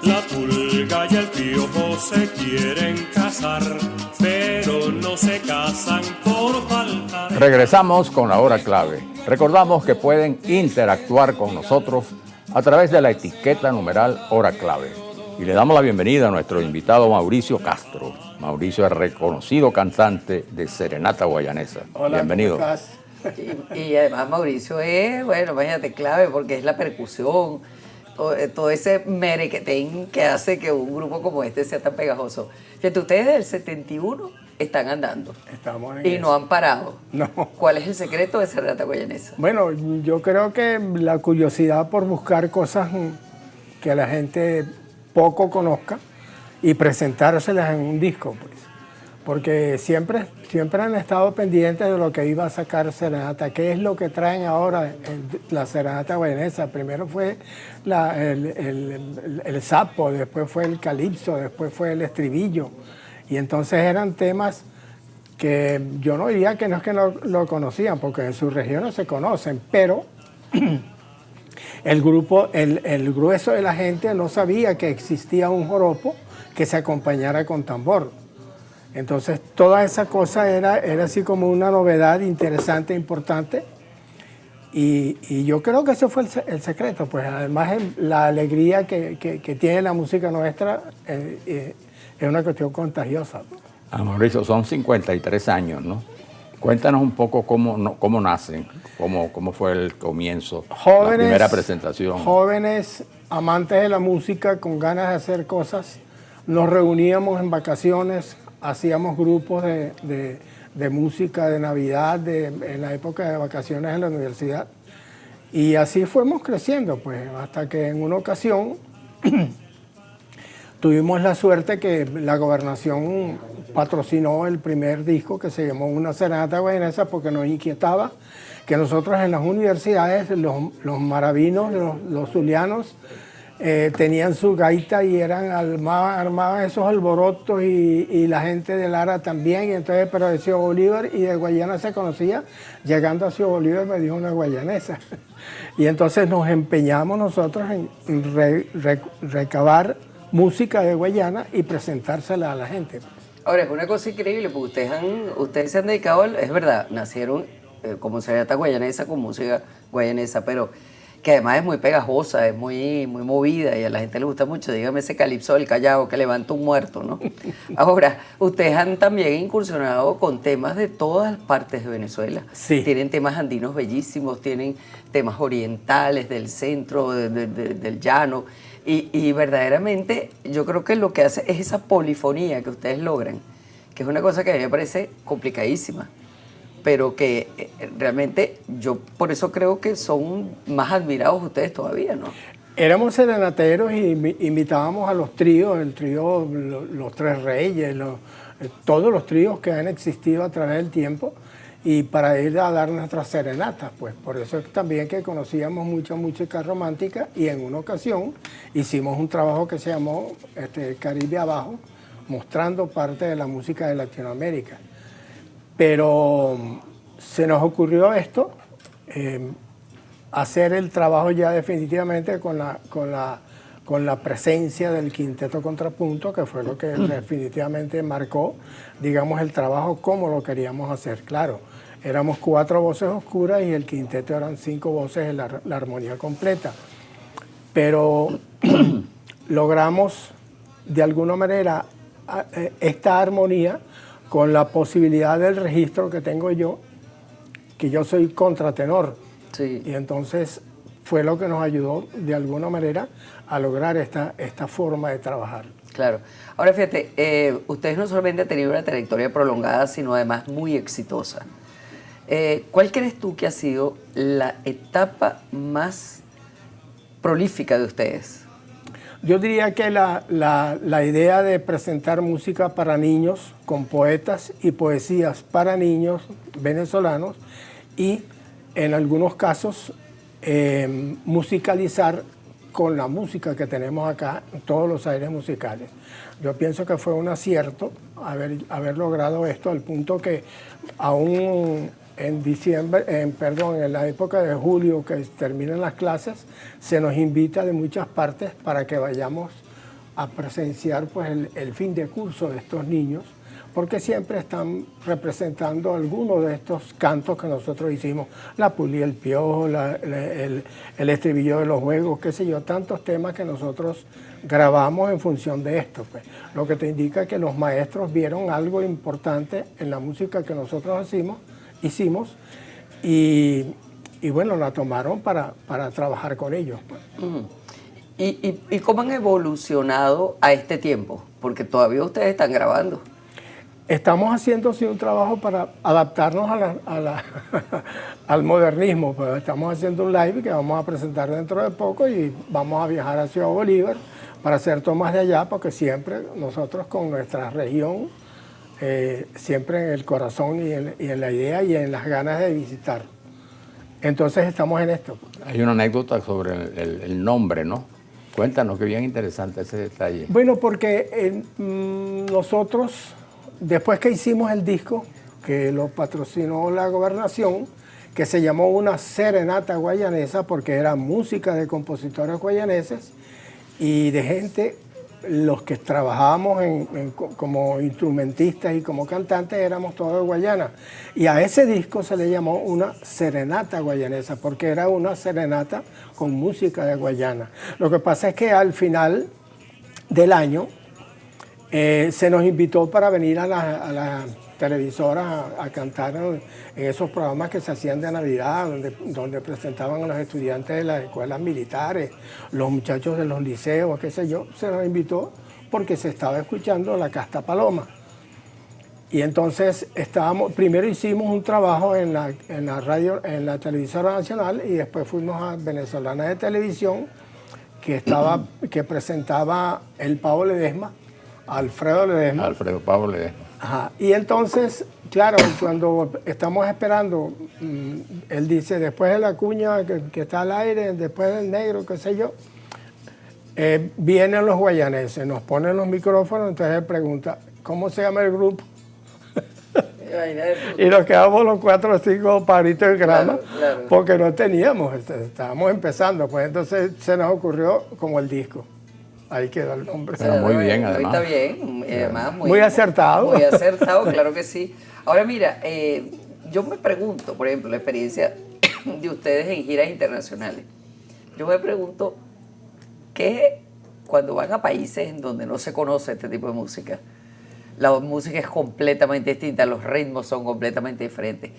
La pulga y el piojo se quieren casar, pero no se casan por faltar. Regresamos con la hora clave. Recordamos que pueden interactuar con nosotros a través de la etiqueta numeral hora clave. Y le damos la bienvenida a nuestro invitado Mauricio Castro. Mauricio es reconocido cantante de serenata guayanesa. Hola, bienvenido. ¿cómo estás? Y además Mauricio es, bueno, imagínate, clave porque es la percusión, todo ese merequetén que hace que un grupo como este sea tan pegajoso. Fíjate, ustedes desde el 71 están andando. Estamos en y eso. no han parado. No. ¿Cuál es el secreto de Serenata Guayanesa? Bueno, yo creo que la curiosidad por buscar cosas que la gente poco conozca y presentárselas en un disco, pues. Porque siempre han estado pendientes de lo que iba a sacar Serenata. ¿Qué es lo que traen ahora la Serenata Guayanesa? Primero fue el sapo, después fue el calipso, después fue el estribillo. Y entonces eran temas que yo no diría que no es que no lo conocían, porque en sus regiones se conocen, pero el grueso de la gente no sabía que existía un joropo que se acompañara con tambor. Entonces toda esa cosa era así como una novedad interesante, importante, y yo creo que ese fue el secreto, pues además la alegría que tiene la música nuestra es una cuestión contagiosa. Mauricio, son 53 años, ¿no? Cuéntanos un poco cómo nacen, cómo fue el comienzo, la primera presentación. Jóvenes, amantes de la música, con ganas de hacer cosas, nos reuníamos en vacaciones, hacíamos grupos de música de Navidad, en la época de vacaciones en la universidad. Y así fuimos creciendo, pues, hasta que en una ocasión tuvimos la suerte que la gobernación patrocinó el primer disco que se llamó Una Serenata Guayanesa, porque nos inquietaba que nosotros en las universidades, los maravinos, los zulianos, tenían su gaita y armaban esos alborotos y la gente de Lara también, y entonces, pero de Ciudad Bolívar y de Guayana se conocía. Llegando a Ciudad Bolívar me dijo una guayanesa. Y entonces nos empeñamos nosotros en recabar música de Guayana y presentársela a la gente. Ahora, es una cosa increíble, porque ustedes se han dedicado, es verdad, nacieron como Serenata Guayanesa, con música guayanesa, pero que además es muy pegajosa, es muy movida y a la gente le gusta mucho. Dígame ese calipso del Callao que levanta un muerto, ¿no? Ahora, ustedes han también incursionado con temas de todas partes de Venezuela. Sí. Tienen temas andinos bellísimos, tienen temas orientales, del centro, del llano. Y verdaderamente yo creo que lo que hace es esa polifonía que ustedes logran, que es una cosa que a mí me parece complicadísima, pero que realmente yo por eso creo que son más admirados ustedes todavía, ¿no? Éramos serenateros y invitábamos a los tríos, el trío Los Tres Reyes, todos los tríos que han existido a través del tiempo, y para ir a dar nuestras serenatas, pues por eso es también que conocíamos mucha música romántica, y en una ocasión hicimos un trabajo que se llamó Caribe Abajo, mostrando parte de la música de Latinoamérica. Pero se nos ocurrió esto, hacer el trabajo ya definitivamente con la presencia del Quinteto Contrapunto, que fue lo que definitivamente marcó, digamos, el trabajo como lo queríamos hacer. Claro, éramos 4 voces oscuras y el quinteto eran 5 voces en la armonía completa. Pero logramos, de alguna manera, esta armonía con la posibilidad del registro que tengo yo, que yo soy contratenor. Sí. Y entonces fue lo que nos ayudó de alguna manera a lograr esta forma de trabajar. Claro. Ahora fíjate, ustedes no solamente han tenido una trayectoria prolongada, sino además muy exitosa. ¿Cuál crees tú que ha sido la etapa más prolífica de ustedes? Yo diría que la idea de presentar música para niños, con poetas y poesías para niños venezolanos, y en algunos casos musicalizar con la música que tenemos acá, todos los aires musicales. Yo pienso que fue un acierto haber logrado esto, al punto que aún en la época de julio, que terminan las clases, se nos invita de muchas partes para que vayamos a presenciar pues el fin de curso de estos niños, porque siempre están representando algunos de estos cantos que nosotros hicimos, la pulí, el piojo, el estribillo de los juegos, qué sé yo, tantos temas que nosotros grabamos en función de esto, pues. Lo que te indica que los maestros vieron algo importante en la música que nosotros hicimos y bueno, la tomaron para trabajar con ellos, pues. ¿Y cómo han evolucionado a este tiempo? Porque todavía ustedes están grabando. Estamos haciendo sí, un trabajo para adaptarnos al modernismo. Pues estamos haciendo un live que vamos a presentar dentro de poco y vamos a viajar a Ciudad Bolívar para hacer tomas de allá, porque siempre nosotros con nuestra región, siempre en el corazón y en la idea y en las ganas de visitar. Entonces estamos en esto. Hay una anécdota sobre el nombre, ¿no? Cuéntanos, que bien interesante ese detalle. Bueno, porque nosotros, después que hicimos el disco, que lo patrocinó la gobernación, que se llamó Una Serenata Guayanesa, porque era música de compositores guayaneses y de gente, los que trabajábamos como instrumentistas y como cantantes éramos todos de Guayana. Y a ese disco se le llamó Una Serenata Guayanesa, porque era una serenata con música de Guayana. Lo que pasa es que al final del año se nos invitó para venir a la televisora a cantar en esos programas que se hacían de Navidad, donde presentaban a los estudiantes de las escuelas militares, los muchachos de los liceos, qué sé yo. Se nos invitó porque se estaba escuchando La Casta Paloma. Y entonces primero hicimos un trabajo en la radio, en la televisora nacional, y después fuimos a Venezolana de Televisión, que presentaba el Pavo Ledesma, Alfredo Ledesma. Alfredo Pavo Ledesma. Ajá. Y entonces, claro, cuando estamos esperando, él dice, después de la cuña que está al aire, después del negro, qué sé yo, vienen los guayaneses, nos ponen los micrófonos, entonces él pregunta, ¿cómo se llama el grupo? Y nos quedamos los 4 o 5 paritos de grama, claro. Porque no teníamos, estábamos empezando, pues entonces se nos ocurrió como el disco. Ahí quedó el nombre. Pero muy bien, además. Está bien, además muy acertado. Muy acertado, claro que sí. Ahora mira, yo me pregunto, por ejemplo, la experiencia de ustedes en giras internacionales. Yo me pregunto, ¿qué cuando van a países en donde no se conoce este tipo de música? La música es completamente distinta, los ritmos son completamente diferentes.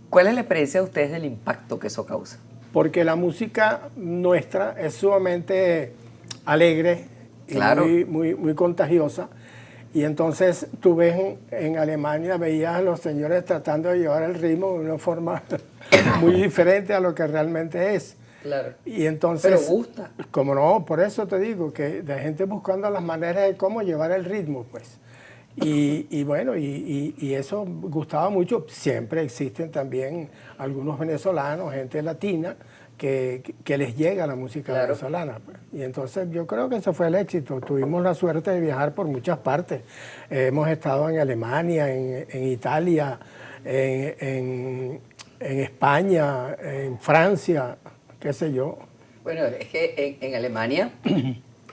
¿Cuál es la experiencia de ustedes del impacto que eso causa? Porque la música nuestra es sumamente alegre y claro. muy contagiosa. Y entonces tú ves en Alemania, veías a los señores tratando de llevar el ritmo de una forma muy diferente a lo que realmente es. Claro. Y entonces, pero gusta. Como no, por eso te digo, que de gente buscando las maneras de cómo llevar el ritmo, pues. Y bueno, y eso gustaba mucho. Siempre existen también algunos venezolanos, gente latina, que les llega la música claro. venezolana. Pues. Y entonces yo creo que ese fue el éxito. Tuvimos la suerte de viajar por muchas partes. Hemos estado en Alemania, en Italia, en España, en Francia, qué sé yo. Bueno, es que en Alemania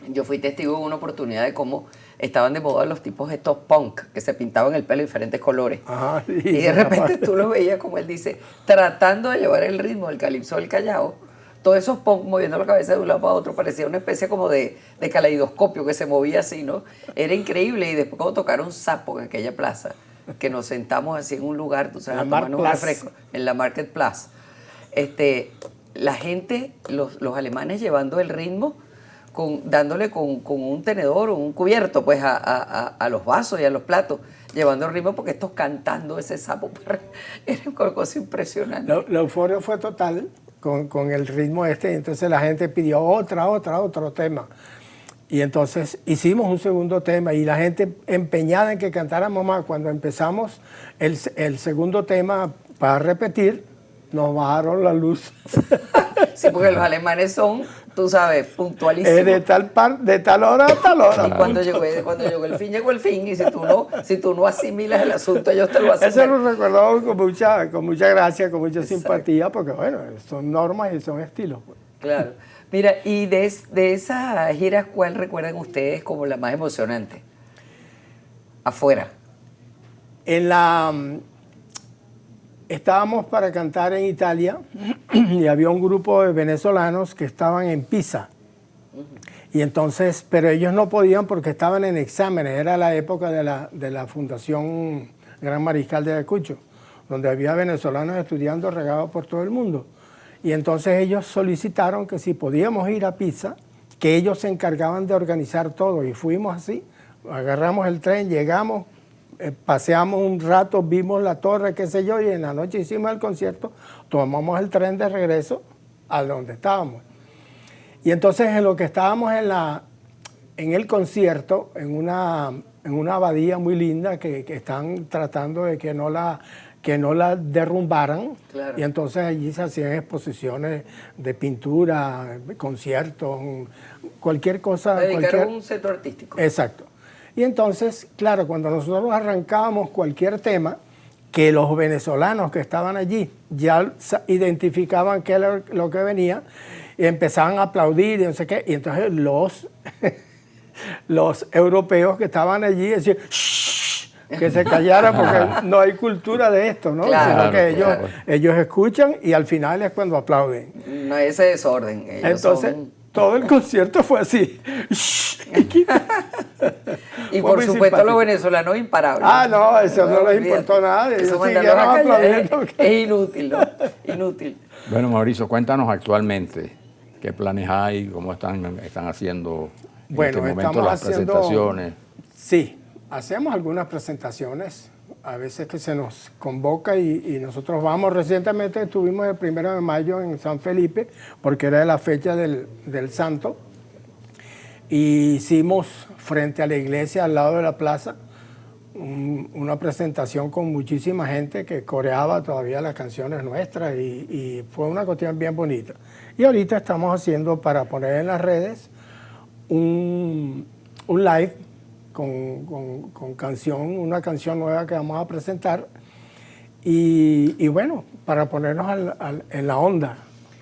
yo fui testigo de una oportunidad de cómo estaban de moda los tipos estos punk, que se pintaban el pelo de diferentes colores. Ajá, sí, y de repente tú los veías, como él dice, tratando de llevar el ritmo del calipso del Callao, todos esos punk moviendo la cabeza de un lado para otro, parecía una especie como de caleidoscopio que se movía así, ¿no? Era increíble. Y después cuando tocaron Sapo en aquella plaza, que nos sentamos así en un lugar, tú sabes, a tomarnos un refresco, en la Marketplace, la gente, los alemanes llevando el ritmo, dándole con un tenedor o un cubierto pues a los vasos y a los platos, llevando el ritmo, porque estos cantando ese Sapo, era una cosa impresionante. La euforia fue total con el ritmo entonces la gente pidió otro tema. Y entonces hicimos un segundo tema y la gente empeñada en que cantáramos más. Cuando empezamos el segundo tema para repetir, nos bajaron la luz. Sí, porque los alemanes son, tú sabes, puntualísimos. De tal hora a tal hora. Y cuando llegó el fin, llegó el fin. Y si tú no asimilas el asunto, ellos te lo hacen. Eso lo recordamos con mucha gracia, con mucha simpatía, porque bueno, son normas y son estilos. Claro. Mira, y de esas giras, ¿cuál recuerdan ustedes como la más emocionante? Afuera. Estábamos para cantar en Italia y había un grupo de venezolanos que estaban en Pisa. Y entonces, pero ellos no podían porque estaban en exámenes. Era la época de la Fundación Gran Mariscal de Ayacucho, donde había venezolanos estudiando regados por todo el mundo. Y entonces ellos solicitaron que si podíamos ir a Pisa, que ellos se encargaban de organizar todo. Y fuimos así, agarramos el tren, llegamos, paseamos un rato, vimos la torre, qué sé yo, y en la noche hicimos el concierto, tomamos el tren de regreso a donde estábamos. Y entonces en lo que estábamos en el concierto, en una abadía muy linda que están tratando de que no la derrumbaran. Claro. Y entonces allí se hacían exposiciones de pintura, conciertos, cualquier cosa. Dedicaron un centro artístico. Exacto. Y entonces, claro, cuando nosotros arrancábamos cualquier tema, que los venezolanos que estaban allí ya identificaban qué era lo que venía, y empezaban a aplaudir y no sé qué, y entonces los europeos que estaban allí decían "Shh", que se callaran porque no hay cultura de esto, ¿no? Claro, sino que ellos escuchan y al final es cuando aplauden. No hay ese desorden. Entonces, todo el concierto fue así. Y fue por muy supuesto simpático. los venezolanos imparables. Ah, no, eso no les olvídate. importó nada. Eso Ellos mandarlos siguieron a callar aplaudiendo. es inútil, ¿no? Inútil. Bueno, Mauricio, cuéntanos actualmente qué planes hay, cómo están haciendo en Bueno, este momento estamos las haciendo- presentaciones. Sí, hacemos algunas presentaciones, a veces que se nos convoca y nosotros vamos. Recientemente estuvimos el 1 de mayo en San Felipe, porque era la fecha del santo, y hicimos frente a la iglesia, al lado de la plaza, una presentación con muchísima gente que coreaba todavía las canciones nuestras y fue una cuestión bien bonita. Y ahorita estamos haciendo, para poner en las redes, un live con canción, una canción nueva que vamos a presentar y bueno, para ponernos en la onda.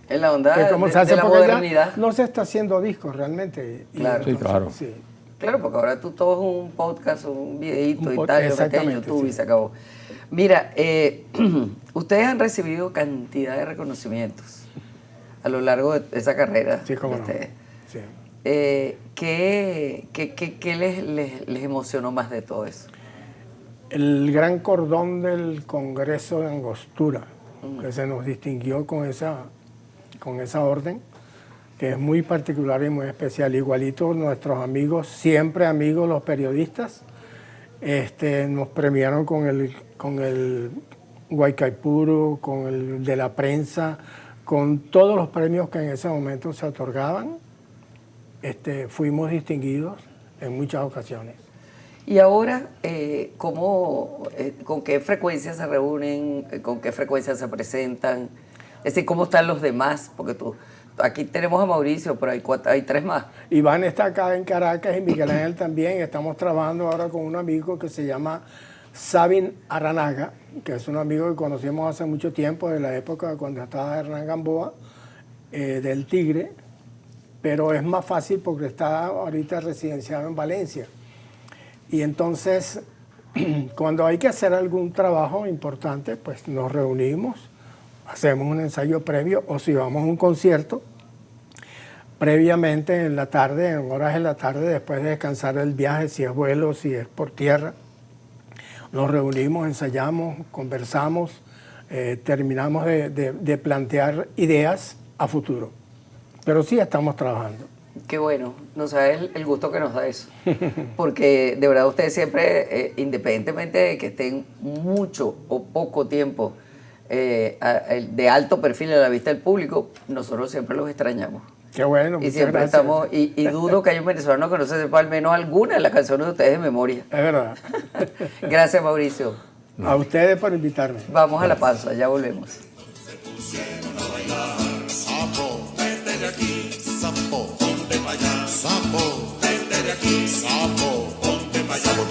En la onda De cómo se de hace, la porque ya modernidad. no se está haciendo discos realmente. Y Claro. Sí, claro. sí. Claro, porque ahora tú todo es un podcast, un videíto y tal, lo metes en exactamente, YouTube y sí. se acabó. Mira, ustedes han recibido cantidad de reconocimientos a lo largo de esa carrera Sí, cómo de no. ustedes. Sí. ¿Qué les emocionó más de todo eso? El gran cordón del Congreso de Angostura, que se nos distinguió con esa orden, que es muy particular y muy especial. Igualito nuestros amigos, siempre amigos los periodistas, nos premiaron con el Guaycaipuro, con el de la prensa, con todos los premios que en ese momento se otorgaban. Fuimos distinguidos en muchas ocasiones. Y ahora, ¿con qué frecuencia se reúnen? ¿Con qué frecuencia se presentan? Es decir, ¿cómo están los demás? Porque aquí tenemos a Mauricio, pero hay 3 más. Iván está acá en Caracas y Miguel Ángel también. Estamos trabajando ahora con un amigo que se llama Sabin Aranaga, que es un amigo que conocimos hace mucho tiempo, de la época cuando estaba Hernán Gamboa, del Tigre, pero es más fácil porque está ahorita residenciado en Valencia. Y entonces, cuando hay que hacer algún trabajo importante, pues nos reunimos, hacemos un ensayo previo, o si vamos a un concierto, previamente en la tarde, en horas de la tarde, después de descansar del viaje, si es vuelo, si es por tierra, nos reunimos, ensayamos, conversamos, terminamos de plantear ideas a futuro. Pero sí estamos trabajando. Qué bueno, no sabes el gusto que nos da eso. Porque de verdad ustedes siempre, independientemente de que estén mucho o poco tiempo de alto perfil a la vista del público, nosotros siempre los extrañamos. Qué bueno, Y muchas siempre gracias. estamos, y dudo que haya un venezolano que no se sepa al menos alguna de las canciones de ustedes de memoria. Es verdad. Gracias, Mauricio. A ustedes por invitarme. Vamos a la pausa, ya volvemos. Sapo, vete de aquí, sapo, ponte para allá, sapo, vete de aquí, sapo, ponte para allá, sapo,